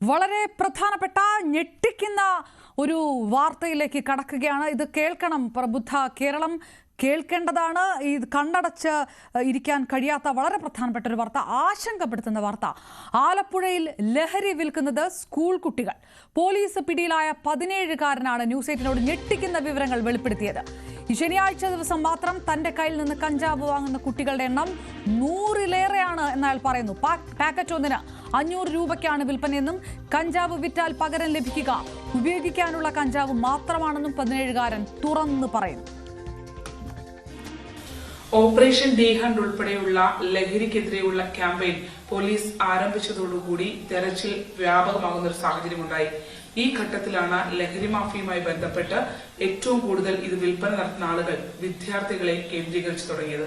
വളരെ പ്രധാനപ്പെട്ട ഞെട്ടിക്കുന്ന ഒരു വാർത്തയിലേക്ക് കടക്കുകയാണ്. ഇത് കേൾക്കണം, പ്രബുദ്ധ കേരളം കേൾക്കേണ്ടതാണ്. ഇത് കണ്ണടച്ച് ഇരിക്കാൻ കഴിയാത്ത വളരെ പ്രധാനപ്പെട്ട ഒരു വാർത്ത, ആശങ്കപ്പെടുത്തുന്ന വാർത്ത. ആലപ്പുഴയിൽ ലഹരി വിൽക്കുന്നത് സ്കൂൾ കുട്ടികൾ. പോലീസ് പിടിയിലായ 17-കാരനാണ് ന്യൂസ് 8നോട് ഞെട്ടിക്കുന്ന വിവരങ്ങൾ വെളിപ്പെടുത്തിയത്. ഈ ശനിയാഴ്ച ദിവസം മാത്രം തന്റെ കയ്യിൽ നിന്ന് കഞ്ചാവ് വാങ്ങുന്ന കുട്ടികളുടെ എണ്ണം 100-ലേറെയാണ് എന്നയാൾ പറയുന്നു. പാക്കറ്റ് ഒന്നിന് 500 രൂപയ്ക്കാണ് വിൽപ്പനയെന്നും കഞ്ചാവ് വിറ്റാൽ പകരം ലഭിക്കുക ഉപയോഗിക്കാനുള്ള കഞ്ചാവ് മാത്രമാണെന്നും 17-കാരൻ തുറന്നു പറയുന്നു. ഓപ്പറേഷൻ ഡി ഹണ്ട് ഉൾപ്പെടെയുള്ള ലഹരിക്കെതിരെയുള്ള ക്യാമ്പയിൻ പോലീസ് ആരംഭിച്ചതോടുകൂടി തെരച്ചിൽ വ്യാപകമാകുന്ന ഒരു സാഹചര്യമുണ്ടായി. ഈ ഘട്ടത്തിലാണ് ലഹരി മാഫിയുമായി ബന്ധപ്പെട്ട് ഏറ്റവും കൂടുതൽ ഇത് വിൽപ്പന നടത്തുന്ന ആളുകൾ വിദ്യാർത്ഥികളെ കേന്ദ്രീകരിച്ചു തുടങ്ങിയത്.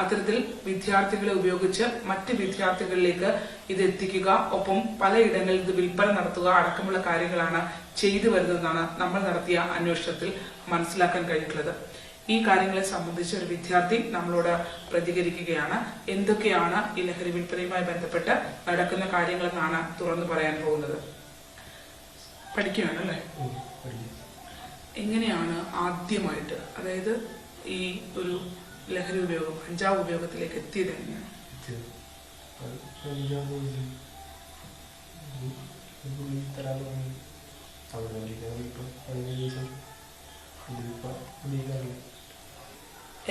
അത്തരത്തിൽ വിദ്യാർത്ഥികളെ ഉപയോഗിച്ച് മറ്റ് വിദ്യാർത്ഥികളിലേക്ക് ഇത് എത്തിക്കുക, ഒപ്പം പലയിടങ്ങളിൽ ഇത് വിൽപ്പന നടത്തുക അടക്കമുള്ള കാര്യങ്ങളാണ് ചെയ്തു വരുന്നതെന്നാണ് നമ്മൾ നടത്തിയ അന്വേഷണത്തിൽ മനസ്സിലാക്കാൻ കഴിഞ്ഞിട്ടുള്ളത്. ഈ കാര്യങ്ങളെ സംബന്ധിച്ച് ഒരു വിദ്യാർത്ഥി നമ്മളോട് പ്രതികരിക്കുകയാണ്. എന്തൊക്കെയാണ് ഈ ലഹരി വിൽപ്പനയുമായി ബന്ധപ്പെട്ട് നടക്കുന്ന കാര്യങ്ങളെന്നാണ് തുറന്നു പറയാൻ പോകുന്നത്. പഠിക്കുകയാണല്ലേ? എങ്ങനെയാണ് ആദ്യമായിട്ട്, അതായത് ഈ ഒരു ലഹരി ഉപയോഗം, കഞ്ചാവ് ഉപയോഗത്തിലേക്ക് എത്തിയത് എങ്ങനെയാണ്?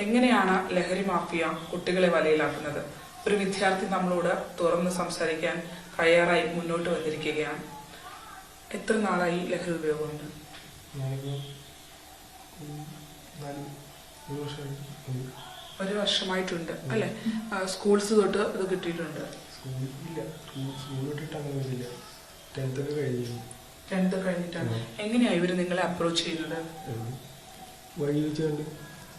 എങ്ങനെയാണ് ലഹരി മാഫിയ കുട്ടികളെ വലയിലാക്കുന്നത്? ഒരു വിദ്യാർത്ഥി നമ്മളോട് തുറന്ന് സംസാരിക്കാൻ തയ്യാറായി മുന്നോട്ട് വന്നിരിക്കുകയാണ്. എത്ര നാളായി ലഹരി ഉപയോഗമുണ്ട്? ഒരു വർഷമായിട്ടുണ്ട് അല്ലെ? സ്കൂൾസ് തൊട്ട് ഇത് കിട്ടിയിട്ടുണ്ട്? 10th കഴിഞ്ഞിട്ടാണ്. എങ്ങനെയാ ഇവര് നിങ്ങളെ അപ്രോച്ച് ചെയ്യുന്നത്? വഴി വെച്ചുകൊണ്ട്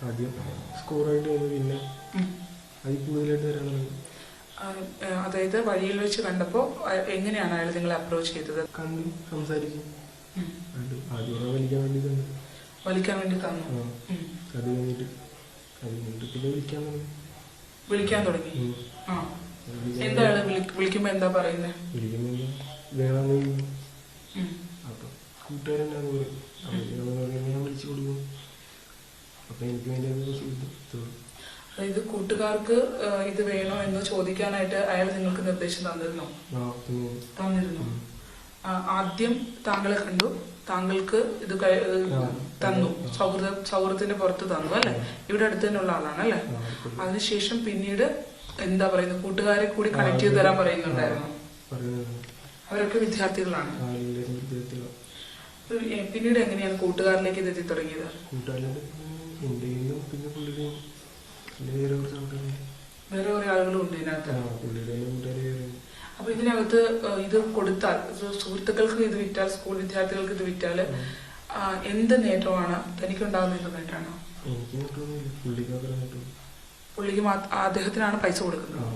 ആദ്യം സ്കോറായിട്ട് വന്നു, പിന്നെ അതിൽ കൂടുതലായിട്ട് വരാൻ തുടങ്ങി. അതായത് വഴിയിൽ വെച്ച് കണ്ടപ്പോ എങ്ങനെയാണ് അയാൾ നിങ്ങളെ അപ്രോച്ച് ചെയ്തത്? കണ്ടു, സംസാരിച്ചു. ആദ്യം വലിക്കാൻ വേണ്ടി തന്നു. അത് കഴിഞ്ഞിട്ട് പിന്നെ വിളിക്കാൻ തുടങ്ങി. എന്താ വിളിക്കുമ്പോ എന്താ പറയുന്നത്? വിളിക്കുമ്പോ വേണമെന്ന് അപ്പൊ കൂട്ടുകാരെല്ലാം ഞാൻ വിളിച്ചു കൊടുക്കും. അപ്പൊ എനിക്ക് വേണ്ടി അതായത് കൂട്ടുകാർക്ക് ഇത് വേണോ എന്ന് ചോദിക്കാനായിട്ട് അയാൾ നിങ്ങൾക്ക് നിർദ്ദേശം തന്നിരുന്നോ? തന്നിരുന്നു. ആദ്യം താങ്കളെ കണ്ടു, താങ്കൾക്ക് ഇത് തന്നു, സൗഹൃദത്തിന്റെ പുറത്ത് തന്നു അല്ലെ? ഇവിടെ അടുത്ത് തന്നെയുള്ള ആളാണ് അല്ലെ? അതിനുശേഷം പിന്നീട് എന്താ പറയുന്നത്, കൂട്ടുകാരെ കൂടി കണക്ട് ചെയ്ത് തരാൻ പറയുന്നുണ്ടായിരുന്നു. അവരൊക്കെ വിദ്യാർത്ഥികളാണ്. പിന്നീട് എങ്ങനെയാണ് കൂട്ടുകാരിലേക്ക് ഇത് എത്തി തുടങ്ങിയത്? വേറെ കുറെ ആളുകളും ഉണ്ട് ഇതിനകത്ത്. അപ്പൊ ഇതിനകത്ത് ഇത് കൊടുത്താൽ, സുഹൃത്തുക്കൾക്ക് ഇത് വിറ്റാൽ, സ്കൂൾ വിദ്യാർത്ഥികൾക്ക് ഇത് വിറ്റാല് എന്ത് നേട്ടമാണ് തനിക്കുണ്ടാകുന്ന? എന്ത് നേട്ടമാണ്? പുള്ളിക്ക് അദ്ദേഹത്തിനാണ് പൈസ കൊടുക്കുന്നത്.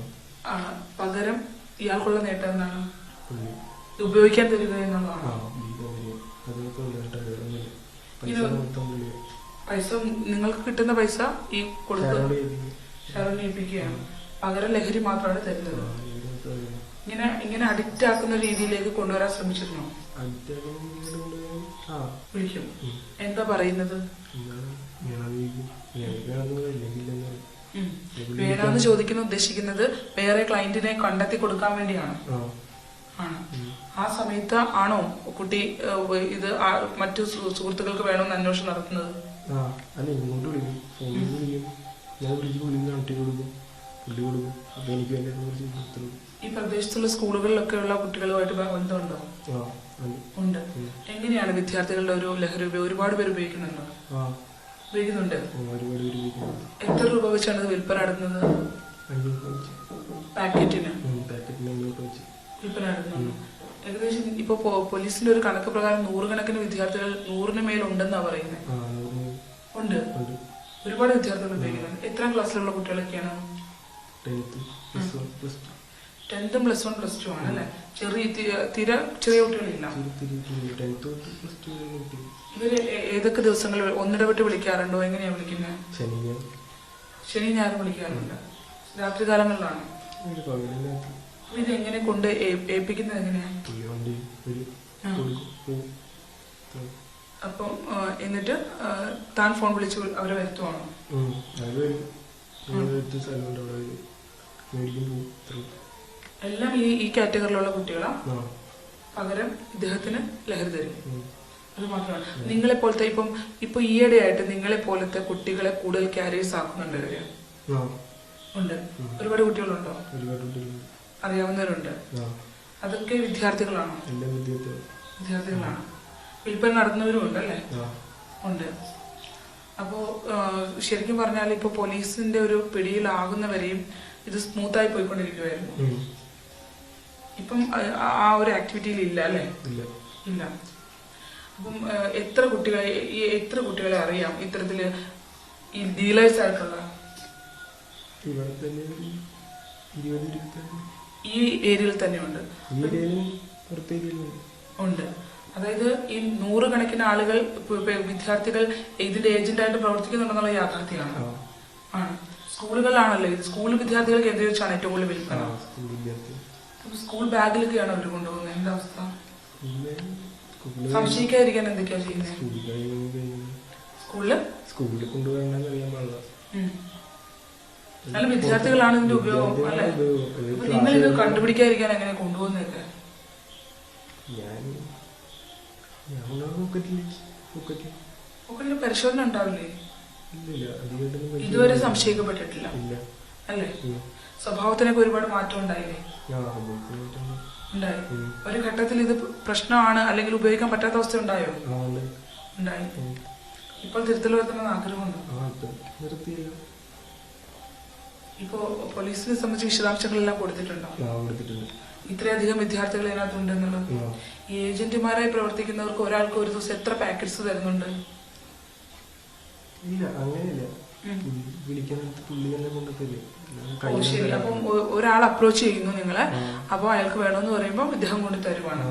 പകരം ഇയാൾക്കുള്ള നേട്ടം എന്താണ്? ഉപയോഗിക്കാൻ തരിക എന്നുള്ളതാണ്. പൈസ, നിങ്ങൾക്ക് കിട്ടുന്ന പൈസ ഈ കൊടുത്ത് ശരണയിപ്പിക്കുകയാണ്. പകരം ലഹരി മാത്രമാണ് തരുന്നത്. ഇങ്ങനെ അഡിക്റ്റ് ആക്കുന്ന രീതിയിലേക്ക് കൊണ്ടുവരാൻ ശ്രമിച്ചിരുന്നോ? വിളിക്കും. എന്താ പറയുന്നത്? വേണമെന്ന് ചോദിക്കുന്ന ഉദ്ദേശിക്കുന്നത് വേറെ ക്ലയന്റിനെ കണ്ടെത്തി കൊടുക്കാൻ വേണ്ടിയാണ്. ആണ്. ആ സമയത്ത് ആണോ കുട്ടി ഇത് മറ്റു സുഹൃത്തുക്കൾക്ക് വേണമെന്ന് അന്വേഷണം നടത്തുന്നത്? ഈ പ്രദേശത്തുള്ള സ്കൂളുകളിലൊക്കെ ഉള്ള കുട്ടികളുമായിട്ട് ബന്ധമുണ്ടോ? ഉണ്ട്. എങ്ങനെയാണ് വിദ്യാർത്ഥികളുടെ ഒരു ലഹരി ഒരുപാട് പേര് ഉപയോഗിക്കുന്നുണ്ടോ? ഉപയോഗിക്കുന്നുണ്ട്. എത്ര രൂപ വെച്ചാണ് ഇത് വിൽപ്പന നടത്തുന്നത്? പാക്കറ്റിന് വിൽപ്പന നടത്തുന്നു. ഏകദേശം ഇപ്പൊ പോലീസിന്റെ ഒരു കണക്ക് പ്രകാരം 100 കണക്കിന് വിദ്യാർത്ഥികൾ 100-ന് മേലുണ്ടെന്നാ പറയുന്നത്. ഉണ്ട്. ഒരുപാട് വിദ്യാർത്ഥികൾ ഉപയോഗിക്കുന്നുണ്ട്. എത്രാം ക്ലാസ്സിലുള്ള കുട്ടികളൊക്കെയാണ്? 10th, +1, +2 ആണ് അല്ലെ? ചെറിയ കുട്ടികളില്ല. ഇവര് ഏതൊക്കെ ദിവസങ്ങളിൽ ഒന്നിടവിട്ട് വിളിക്കാറുണ്ടോ? എങ്ങനെയാ വിളിക്കുന്നത്? ശനി ഞായർ വിളിക്കാറുണ്ട്. രാത്രി കാലങ്ങളിലാണ്. ഇത് എങ്ങനെ കൊണ്ട് ഏൽപ്പിക്കുന്നത്? എങ്ങനെയാ? വരും കൊടുക്കും പോവും. അപ്പം എന്നിട്ട് താൻ ഫോൺ വിളിച്ച് അവരെ വരുത്തുവാണോ? അത് വരും അടുത്ത സ്ഥലമുണ്ട് അവിടെ വരും മേടിക്കും പോവും ഇത്രയും. എല്ലാം ഈ കാറ്റഗറിയിലുള്ള കുട്ടികളാ? ആ പകരം ഇദ്ദേഹത്തിന് ലഹരി തരും. അത് മാത്രമാണ്. നിങ്ങളെ പോലത്തെ ഇപ്പൊ ഈയിടെ ആയിട്ട് നിങ്ങളെ പോലത്തെ കുട്ടികളെ കൂടുതൽ ക്യാരിയേഴ്സ് ആക്കുന്നുണ്ട് ഇവര്? ആ ഉണ്ട്. ഒരുപാട് കുട്ടികളുണ്ടോ? ഒരുപാട് കുട്ടികളുണ്ട്. അറിയാവുന്നവരുണ്ട്. അതൊക്കെ വിദ്യാർത്ഥികളാണോ? എല്ലാം വിദ്യാർത്ഥികളാണ്. വിൽപ്പന നടത്തുന്നവരും ഉണ്ട് അല്ലേ? ഉണ്ട്. അപ്പോ ശരിക്കും പറഞ്ഞാൽ ഇപ്പൊ പോലീസിന്റെ ഒരു പിടിയിലാകുന്നവരെയും ഇത് സ്മൂത്തായി പോയിക്കൊണ്ടിരിക്കുവായിരുന്നു. ഇപ്പം ആ ഒരു ആക്ടിവിറ്റിയിൽ ഇല്ല അല്ലേ? ഇല്ല. അപ്പം എത്ര കുട്ടികളെ അറിയാം ഇത്തരത്തില് ഈ ഡീലേഴ്സ് ആയിട്ടുള്ള? ഈ ഏരിയയിൽ തന്നെ ഉണ്ട്. ഉണ്ട്. അതായത് ഈ 100 കണക്കിന് ആളുകൾ വിദ്യാർത്ഥികൾ ഇതിന്റെ ഏജന്റായിട്ട് പ്രവർത്തിക്കുന്നുണ്ടെന്നുള്ള യാഥാർത്ഥ്യമാണ്. ആണ്. സ്കൂളുകളിലാണല്ലോ ഇത്. സ്കൂൾ വിദ്യാർത്ഥികൾ കേന്ദ്രീകരിച്ചാണ് ഏറ്റവും കൂടുതൽ വിൽപ്പന. സ്കൂൾ ബാഗിലൊക്കെയാണ് അവർ കൊണ്ടുപോകുന്നത്. എന്താ അവസ്ഥ? സംശയിക്കാതിരിക്കാൻ എന്തൊക്കെയാ ചെയ്യുന്നത്? സ്കൂളിൽ കൊണ്ടുപോകണമെന്ന് അറിയാൻ പാടില്ല. നല്ല വിദ്യാർത്ഥികളാണ് ഇതിന്റെ ഉപയോഗം അല്ലെ? നിങ്ങളിത് കണ്ടുപിടിക്കാതിരിക്കാൻ എങ്ങനെ കൊണ്ടുപോകുന്നതൊക്കെ? പരിശോധന ഉണ്ടാവില്ലേ? ഇതുവരെ സംശയിക്കപ്പെട്ടിട്ടില്ല അല്ലേ? സ്വഭാവത്തിനൊക്കെ ഒരുപാട് മാറ്റം ഉണ്ടായില്ലേ? ഉണ്ടായി. ഒരു ഘട്ടത്തിൽ ഇത് പ്രശ്നമാണ് അല്ലെങ്കിൽ ഉപയോഗിക്കാൻ പറ്റാത്ത അവസ്ഥ ഉണ്ടായോ? ഉണ്ടായി. ഇപ്പോൾ തിരുത്തൽ വരുത്തണമെന്ന് ആഗ്രഹമുണ്ട്. ഇപ്പോ പോലീസിനെ സംബന്ധിച്ച് വിശദാംശങ്ങളെല്ലാം കൊടുത്തിട്ടുണ്ടോ? ഇത്രയധികം വിദ്യാർത്ഥികൾ ഇതിനകത്തുണ്ടെന്നുള്ളത്. ഈ ഏജന്റുമാരായി പ്രവർത്തിക്കുന്നവർക്ക് ഒരാൾക്ക് ഒരു ദിവസം എത്ര പാക്കറ്റ്സ് തരുന്നുണ്ട്? ഇല്ല, അങ്ങനെയില്ല. ശരി. അപ്പം ഒരാൾ അപ്രോച്ച് ചെയ്യുന്നു നിങ്ങളെ, അപ്പൊ അയാൾക്ക് വേണമെന്ന് പറയുമ്പോൾ ഇദ്ദേഹം കൊണ്ട് തരുവാണ്.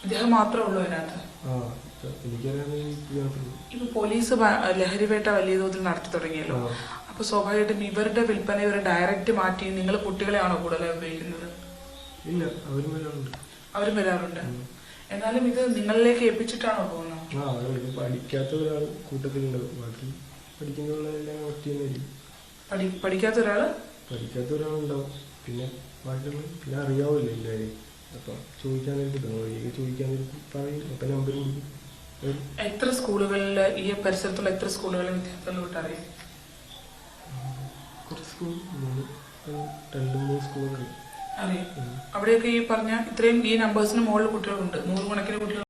ഇദ്ദേഹം മാത്രമേ ഉള്ളൂ അതിനകത്ത്? ഇപ്പൊ പോലീസ് ലഹരിവേട്ട വലിയ തോതിൽ നടത്തി തുടങ്ങിയല്ലോ. അപ്പൊ സ്വാഭാവികമായിട്ടും ഇവരുടെ വിൽപ്പന ഇവരെ ഡയറക്റ്റ് മാറ്റി നിങ്ങൾ കുട്ടികളെയാണോ കൂടുതൽ ഉപയോഗിക്കുന്നത്? ഇല്ല, അവരും വരാറുണ്ട്. എന്നാലും ഇത് നിങ്ങളിലേക്ക് ഏൽപ്പിച്ചിട്ടാണോ പോകുന്നത്? പഠിക്കാത്ത ഒരാൾ കൂട്ടത്തിലുണ്ടാവും. ബാക്കി പഠിക്കാത്ത ഒരാളുണ്ടാവും. പിന്നെ പിന്നെ അറിയാവില്ല എല്ലാവരെയും. അപ്പൊ ചോദിക്കാനായിട്ട് പറയും. അപ്പൊ നമ്പർ കൊടുക്കും. എത്ര സ്കൂളുകളിൽ ഈ പരിസരത്തുള്ള എത്ര സ്കൂളുകളിൽ വിദ്യാർത്ഥികളെ വിട്ട് അറിയാം? കുറച്ച് സ്കൂൾ 2-3 സ്കൂളുകൾ അറിയാം. അവിടെയൊക്കെ ഈ പറഞ്ഞ ഇത്രയും ഈ നമ്പേഴ്സിന് മുകളിൽ കുട്ടികളുണ്ട്. 100 കണക്കിന് കുട്ടികൾ